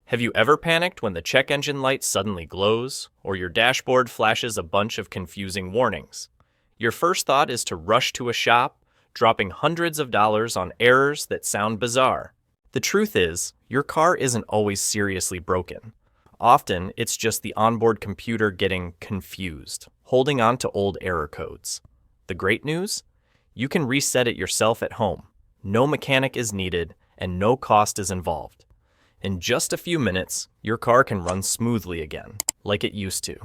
Have you ever panicked when the check engine light suddenly glows, or your dashboard flashes a bunch of confusing warnings? Your first thought is to rush to a shop, dropping hundreds of dollars on errors that sound bizarre. The truth is, your car isn't always seriously broken. Often, it's just the onboard computer getting confused, holding on to old error codes. The great news? You can reset it yourself at home. No mechanic is needed, and no cost is involved. In just a few minutes, your car can run smoothly again, like it used to.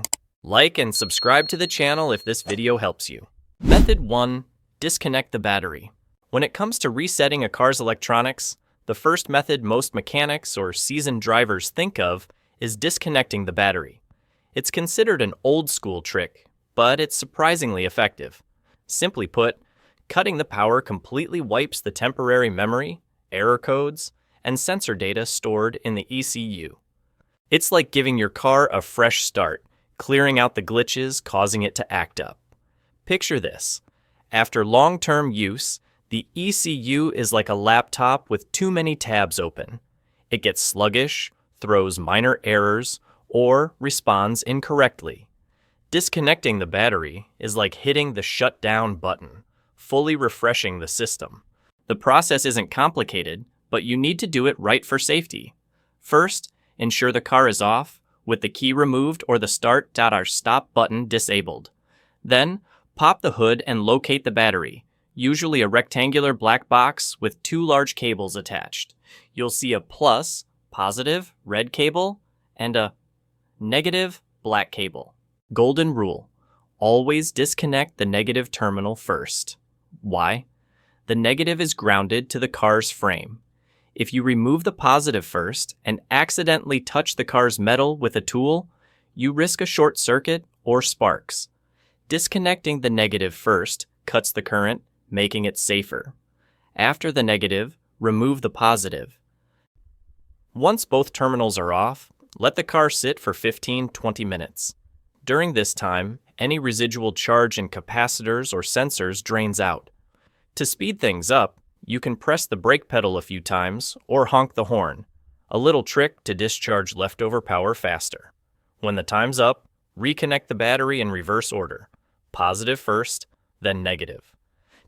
Like and subscribe to the channel if this video helps you. Method 1. Disconnect the battery. When it comes to resetting a car's electronics, the first method most mechanics or seasoned drivers think of is disconnecting the battery. It's considered an old-school trick, but it's surprisingly effective. Simply put, cutting the power completely wipes the temporary memory, error codes, and sensor data stored in the ECU. It's like giving your car a fresh start, clearing out the glitches causing it to act up. Picture this. After long-term use, the ECU is like a laptop with too many tabs open. It gets sluggish, throws minor errors, or responds incorrectly. Disconnecting the battery is like hitting the shutdown button, fully refreshing the system. The process isn't complicated, but you need to do it right for safety. First, ensure the car is off, with the key removed or the start.stop button disabled. Then, pop the hood and locate the battery, usually a rectangular black box with two large cables attached. You'll see a plus, positive, red cable, and a negative, black cable. Golden rule: always disconnect the negative terminal first. Why? The negative is grounded to the car's frame. If you remove the positive first and accidentally touch the car's metal with a tool, you risk a short circuit or sparks. Disconnecting the negative first cuts the current, making it safer. After the negative, remove the positive. Once both terminals are off, let the car sit for 15-20 minutes. During this time, any residual charge in capacitors or sensors drains out. To speed things up, you can press the brake pedal a few times or honk the horn, a little trick to discharge leftover power faster. When the time's up, reconnect the battery in reverse order, positive first, then negative.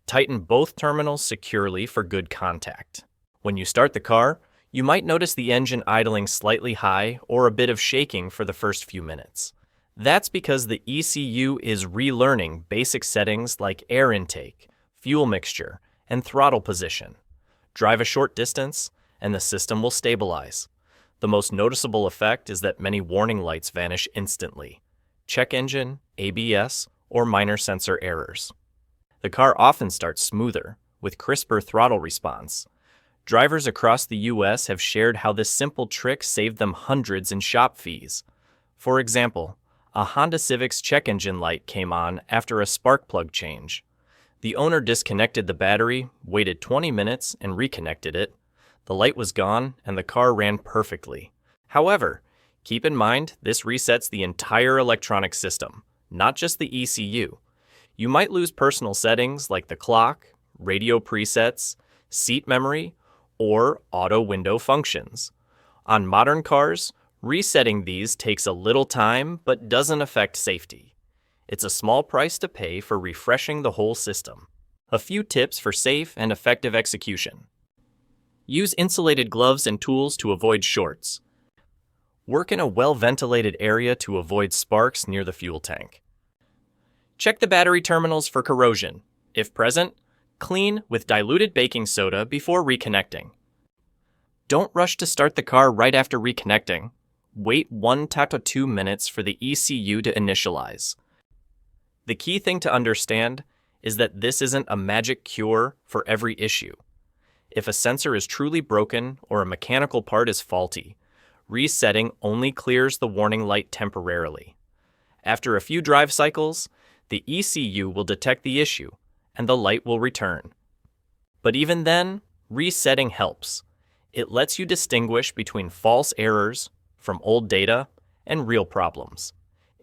Tighten both terminals securely for good contact. When you start the car, you might notice the engine idling slightly high or a bit of shaking for the first few minutes. That's because the ECU is relearning basic settings like air intake, fuel mixture, and throttle position. Drive a short distance, and the system will stabilize. The most noticeable effect is that many warning lights vanish instantly. Check engine, ABS, or minor sensor errors. The car often starts smoother, with crisper throttle response. Drivers across the US have shared how this simple trick saved them hundreds in shop fees. For example, a Honda Civic's check engine light came on after a spark plug change. The owner disconnected the battery, waited 20 minutes, and reconnected it. The light was gone, and the car ran perfectly. However, keep in mind this resets the entire electronic system, not just the ECU. You might lose personal settings like the clock, radio presets, seat memory, or auto window functions. On modern cars, resetting these takes a little time but doesn't affect safety. It's a small price to pay for refreshing the whole system. A few tips for safe and effective execution. Use insulated gloves and tools to avoid shorts. Work in a well-ventilated area to avoid sparks near the fuel tank. Check the battery terminals for corrosion. If present, clean with diluted baking soda before reconnecting. Don't rush to start the car right after reconnecting. Wait 1 to 2 minutes for the ECU to initialize. The key thing to understand is that this isn't a magic cure for every issue. If a sensor is truly broken or a mechanical part is faulty, resetting only clears the warning light temporarily. After a few drive cycles, the ECU will detect the issue and the light will return. But even then, resetting helps. It lets you distinguish between false errors from old data and real problems.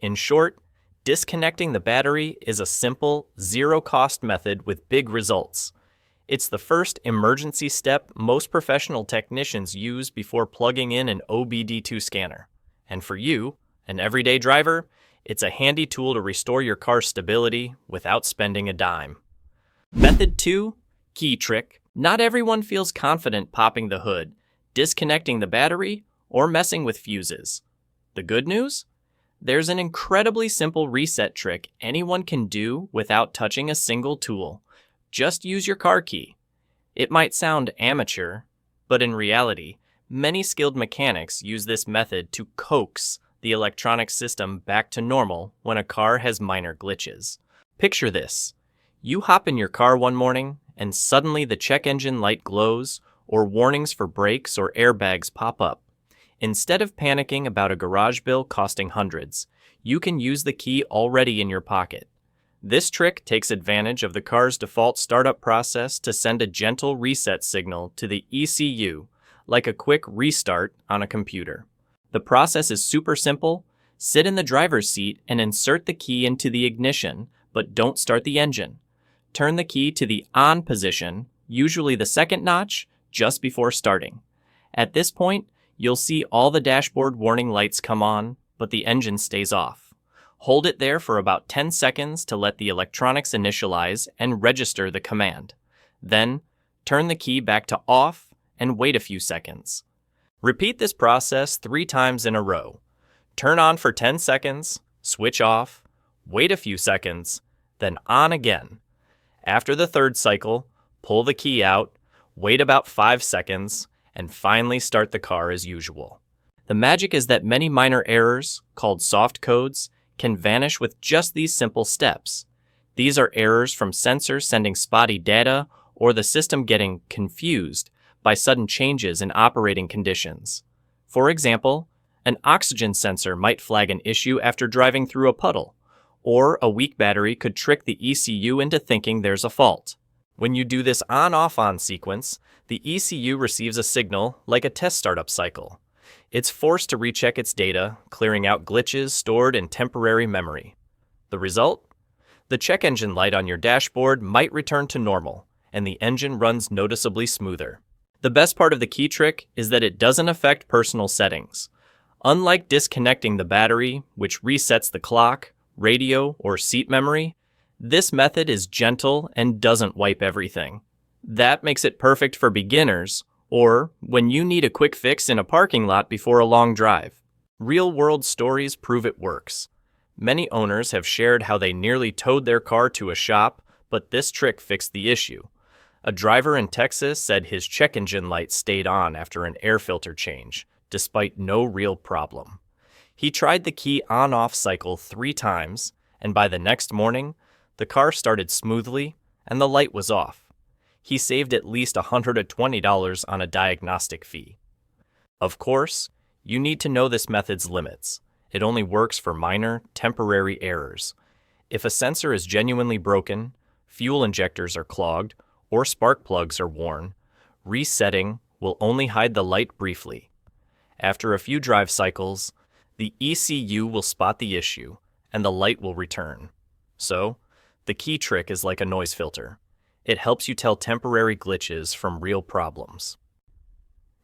In short, disconnecting the battery is a simple, zero-cost method with big results. It's the first emergency step most professional technicians use before plugging in an OBD2 scanner. And for you, an everyday driver, it's a handy tool to restore your car's stability without spending a dime. Method 2, key trick. Not everyone feels confident popping the hood, disconnecting the battery, or messing with fuses. The good news? There's an incredibly simple reset trick anyone can do without touching a single tool. Just use your car key. It might sound amateur, but in reality, many skilled mechanics use this method to coax the electronic system back to normal when a car has minor glitches. Picture this. You hop in your car one morning, and suddenly the check engine light glows, or warnings for brakes or airbags pop up. Instead of panicking about a garage bill costing hundreds, you can use the key already in your pocket. This trick takes advantage of the car's default startup process to send a gentle reset signal to the ECU, like a quick restart on a computer. The process is super simple. Sit in the driver's seat and insert the key into the ignition, but don't start the engine. Turn the key to the on position, usually the second notch, just before starting. At this point, you'll see all the dashboard warning lights come on, but the engine stays off. Hold it there for about 10 seconds to let the electronics initialize and register the command. Then, turn the key back to off and wait a few seconds. Repeat this process 3 times in a row. Turn on for 10 seconds, switch off, wait a few seconds, then on again. After the 3rd cycle, pull the key out, wait about 5 seconds, and finally start the car as usual. The magic is that many minor errors, called soft codes, can vanish with just these simple steps. These are errors from sensors sending spotty data or the system getting confused by sudden changes in operating conditions. For example, an oxygen sensor might flag an issue after driving through a puddle, or a weak battery could trick the ECU into thinking there's a fault. When you do this on-off-on sequence, the ECU receives a signal like a test startup cycle. It's forced to recheck its data, clearing out glitches stored in temporary memory. The result? The check engine light on your dashboard might return to normal, and the engine runs noticeably smoother. The best part of the key trick is that it doesn't affect personal settings. Unlike disconnecting the battery, which resets the clock, radio, or seat memory, this method is gentle and doesn't wipe everything. That makes it perfect for beginners, or when you need a quick fix in a parking lot before a long drive. Real-world stories prove it works. Many owners have shared how they nearly towed their car to a shop, but this trick fixed the issue. A driver in Texas said his check engine light stayed on after an air filter change, despite no real problem. He tried the key on-off cycle 3 times, and by the next morning, the car started smoothly and the light was off. He saved at least $120 on a diagnostic fee. Of course, you need to know this method's limits. It only works for minor, temporary errors. If a sensor is genuinely broken, fuel injectors are clogged, or spark plugs are worn, resetting will only hide the light briefly. After a few drive cycles, the ECU will spot the issue, and the light will return. So, the key trick is like a noise filter. It helps you tell temporary glitches from real problems.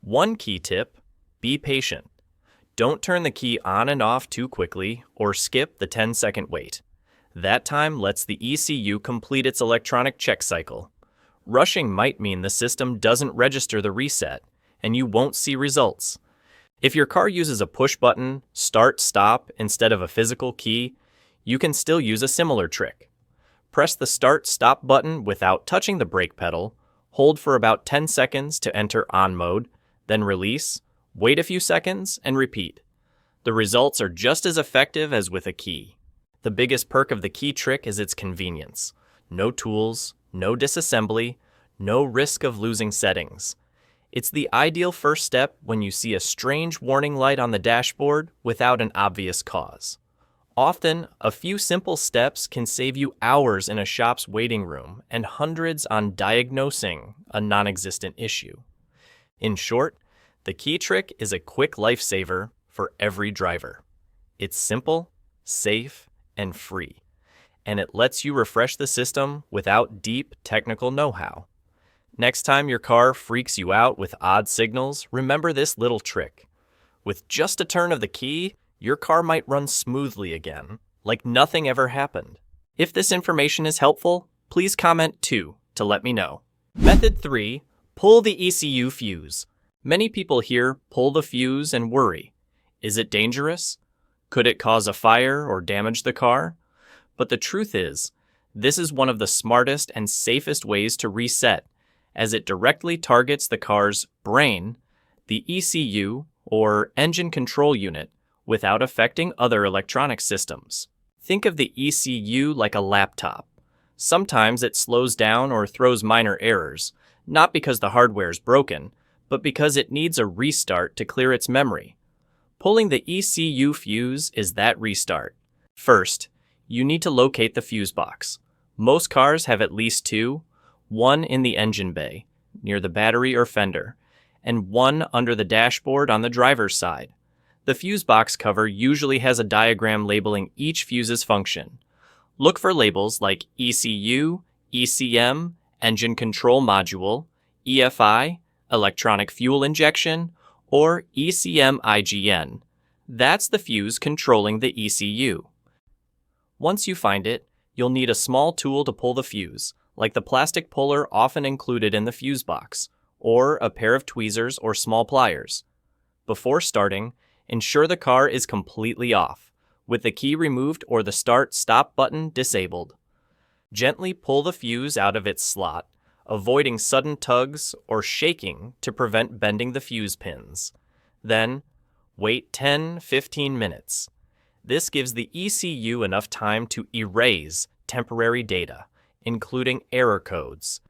One key tip: be patient. Don't turn the key on and off too quickly or skip the 10-second wait. That time lets the ECU complete its electronic check cycle. Rushing might mean the system doesn't register the reset, and you won't see results. If your car uses a push-button start-stop instead of a physical key, you can still use a similar trick. Press the start-stop button without touching the brake pedal, hold for about 10 seconds to enter on mode, then release, wait a few seconds, and repeat. The results are just as effective as with a key. The biggest perk of the key trick is its convenience. No tools, no disassembly, no risk of losing settings. It's the ideal first step when you see a strange warning light on the dashboard without an obvious cause. Often, a few simple steps can save you hours in a shop's waiting room and hundreds on diagnosing a non-existent issue. In short, the key trick is a quick lifesaver for every driver. It's simple, safe, and free, and it lets you refresh the system without deep technical know-how. Next time your car freaks you out with odd signals, remember this little trick. With just a turn of the key, your car might run smoothly again, like nothing ever happened. If this information is helpful, please comment too to let me know. Method 3. Pull the ECU fuse. Many people hear pull the fuse and worry. Is it dangerous? Could it cause a fire or damage the car? But the truth is, this is one of the smartest and safest ways to reset, as it directly targets the car's brain, the ECU, or engine control unit, without affecting other electronic systems. Think of the ECU like a laptop. Sometimes it slows down or throws minor errors, not because the hardware is broken, but because it needs a restart to clear its memory. Pulling the ECU fuse is that restart. First, you need to locate the fuse box. Most cars have at least two, one in the engine bay, near the battery or fender, and one under the dashboard on the driver's side. The fuse box cover usually has a diagram labeling each fuse's function. Look for labels like ECU, ECM, Engine Control Module, EFI, Electronic Fuel Injection, or ECM-IGN. That's the fuse controlling the ECU. Once you find it, you'll need a small tool to pull the fuse, like the plastic puller often included in the fuse box, or a pair of tweezers or small pliers. Before starting, ensure the car is completely off, with the key removed or the start-stop button disabled. Gently pull the fuse out of its slot, avoiding sudden tugs or shaking to prevent bending the fuse pins. Then, wait 10-15 minutes. This gives the ECU enough time to erase temporary data, including error codes,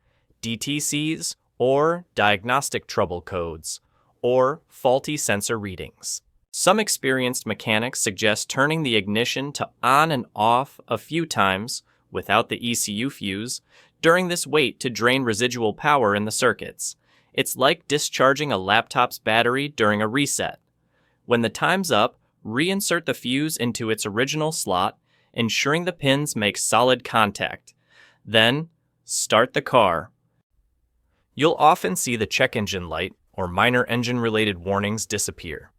DTCs, or diagnostic trouble codes, or faulty sensor readings. Some experienced mechanics suggest turning the ignition to on and off a few times without the ECU fuse during this wait to drain residual power in the circuits. It's like discharging a laptop's battery during a reset. When the time's up, reinsert the fuse into its original slot, ensuring the pins make solid contact. Then, start the car. You'll often see the check engine light or minor engine-related warnings disappear.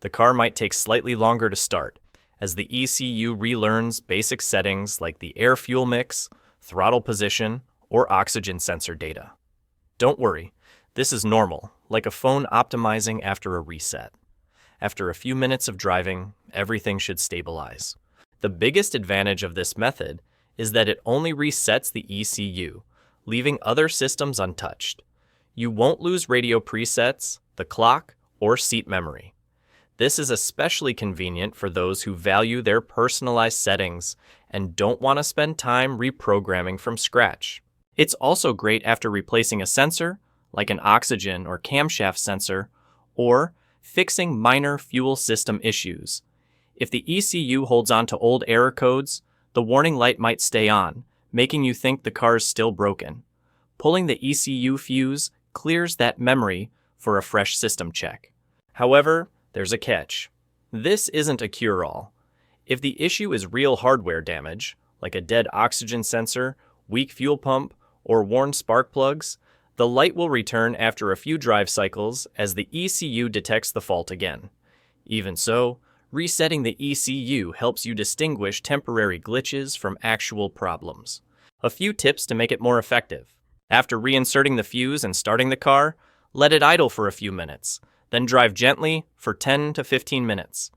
The car might take slightly longer to start, as the ECU relearns basic settings like the air-fuel mix, throttle position, or oxygen sensor data. Don't worry, this is normal, like a phone optimizing after a reset. After a few minutes of driving, everything should stabilize. The biggest advantage of this method is that it only resets the ECU, leaving other systems untouched. You won't lose radio presets, the clock, or seat memory. This is especially convenient for those who value their personalized settings and don't want to spend time reprogramming from scratch. It's also great after replacing a sensor, like an oxygen or camshaft sensor, or fixing minor fuel system issues. If the ECU holds on to old error codes, the warning light might stay on, making you think the car is still broken. Pulling the ECU fuse clears that memory for a fresh system check. However, there's a catch. This isn't a cure-all. If the issue is real hardware damage, like a dead oxygen sensor, weak fuel pump, or worn spark plugs, the light will return after a few drive cycles as the ECU detects the fault again. Even so, resetting the ECU helps you distinguish temporary glitches from actual problems. A few tips to make it more effective. After reinserting the fuse and starting the car, let it idle for a few minutes, then drive gently for 10 to 15 minutes.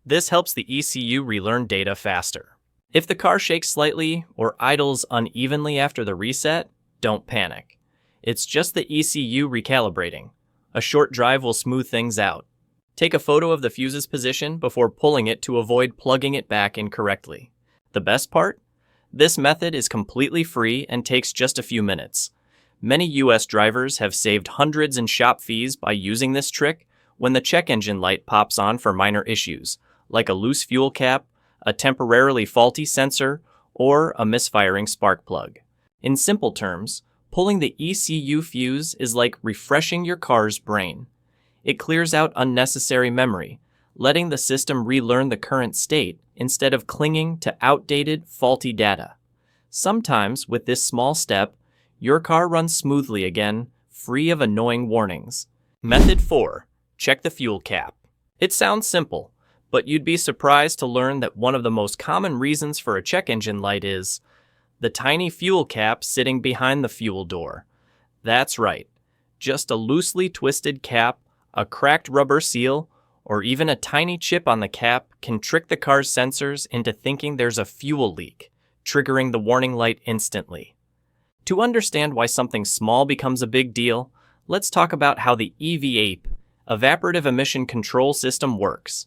This helps the ECU relearn data faster. If the car shakes slightly or idles unevenly after the reset, don't panic. It's just the ECU recalibrating. A short drive will smooth things out. Take a photo of the fuse's position before pulling it to avoid plugging it back incorrectly. The best part? This method is completely free and takes just a few minutes. Many US drivers have saved hundreds in shop fees by using this trick when the check engine light pops on for minor issues, like a loose fuel cap, a temporarily faulty sensor, or a misfiring spark plug. In simple terms, pulling the ECU fuse is like refreshing your car's brain. It clears out unnecessary memory, letting the system relearn the current state instead of clinging to outdated, faulty data. Sometimes, with this small step, your car runs smoothly again, free of annoying warnings. Method 4. Check the fuel cap. It sounds simple, but you'd be surprised to learn that one of the most common reasons for a check engine light is the tiny fuel cap sitting behind the fuel door. That's right. Just a loosely twisted cap, a cracked rubber seal, or even a tiny chip on the cap can trick the car's sensors into thinking there's a fuel leak, triggering the warning light instantly. To understand why something small becomes a big deal, let's talk about how the EV-APE, Evaporative Emission Control System, works.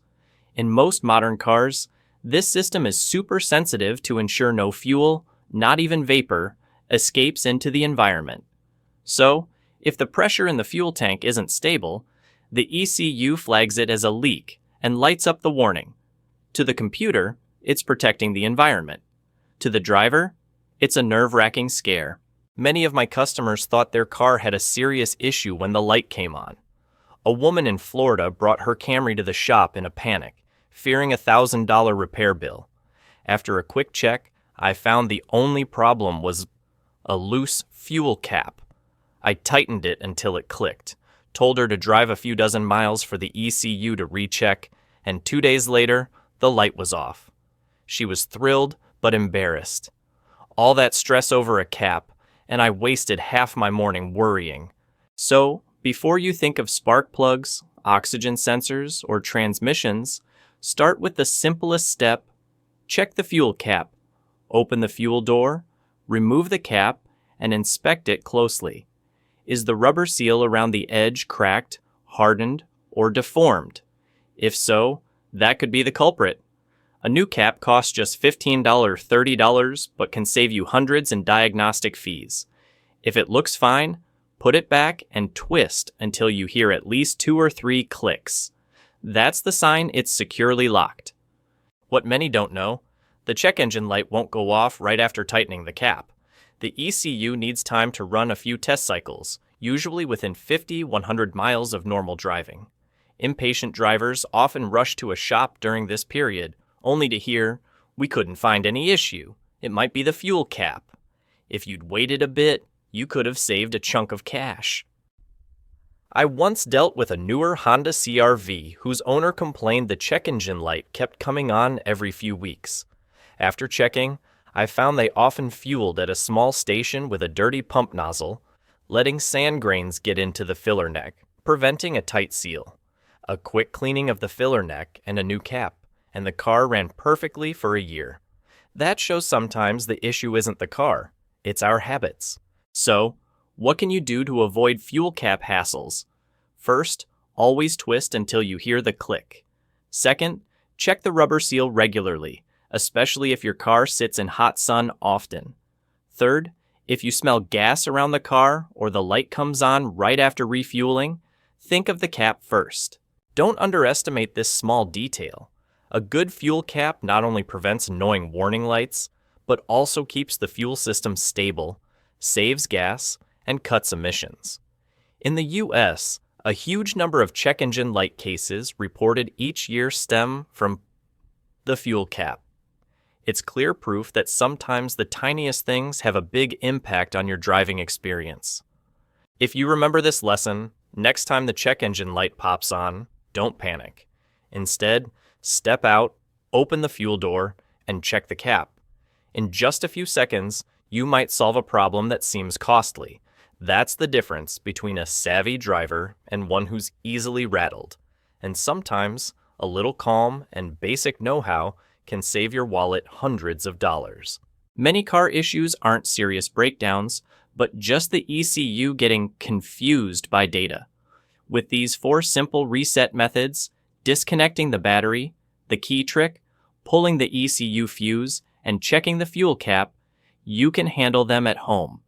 In most modern cars, this system is super sensitive to ensure no fuel, not even vapor, escapes into the environment. So, if the pressure in the fuel tank isn't stable, the ECU flags it as a leak and lights up the warning. To the computer, it's protecting the environment. To the driver, it's a nerve-wracking scare. Many of my customers thought their car had a serious issue when the light came on. A woman in Florida brought her Camry to the shop in a panic, fearing a $1,000 repair bill. After a quick check, I found the only problem was a loose fuel cap. I tightened it until it clicked, told her to drive a few dozen miles for the ECU to recheck, and 2 days later, the light was off. She was thrilled but embarrassed. All that stress over a cap, and I wasted half my morning worrying. So, before you think of spark plugs, oxygen sensors, or transmissions, start with the simplest step. Check the fuel cap. Open the fuel door, remove the cap, and inspect it closely. Is the rubber seal around the edge cracked, hardened, or deformed? If so, that could be the culprit. A new cap costs just $15, $30, but can save you hundreds in diagnostic fees. If it looks fine, put it back and twist until you hear at least 2 or 3 clicks. That's the sign it's securely locked. What many don't know, the check engine light won't go off right after tightening the cap. The ECU needs time to run a few test cycles, usually within 50-100 miles of normal driving. Impatient drivers often rush to a shop during this period, only to hear, "We couldn't find any issue. It might be the fuel cap." If you'd waited a bit, you could have saved a chunk of cash. I once dealt with a newer Honda CR-V whose owner complained the check engine light kept coming on every few weeks. After checking, I found they often fueled at a small station with a dirty pump nozzle, letting sand grains get into the filler neck, preventing a tight seal. A quick cleaning of the filler neck and a new cap, and the car ran perfectly for a year. That shows sometimes the issue isn't the car, it's our habits. So, what can you do to avoid fuel cap hassles? First, always twist until you hear the click. Second, check the rubber seal regularly, especially if your car sits in hot sun often. Third, if you smell gas around the car or the light comes on right after refueling, think of the cap first. Don't underestimate this small detail. A good fuel cap not only prevents annoying warning lights, but also keeps the fuel system stable, saves gas, and cuts emissions. In the U.S., a huge number of check engine light cases reported each year stem from the fuel cap. It's clear proof that sometimes the tiniest things have a big impact on your driving experience. If you remember this lesson, next time the check engine light pops on, don't panic. Instead, step out, open the fuel door, and check the cap. In just a few seconds, you might solve a problem that seems costly. That's the difference between a savvy driver and one who's easily rattled. And sometimes, a little calm and basic know-how can save your wallet hundreds of dollars. Many car issues aren't serious breakdowns, but just the ECU getting confused by data. With these 4 simple reset methods, disconnecting the battery, the key trick, pulling the ECU fuse, and checking the fuel cap, you can handle them at home.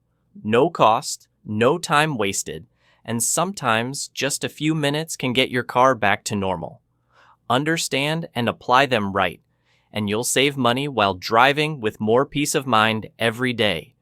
No cost, no time wasted, and sometimes just a few minutes can get your car back to normal. Understand and apply them right, and you'll save money while driving with more peace of mind every day.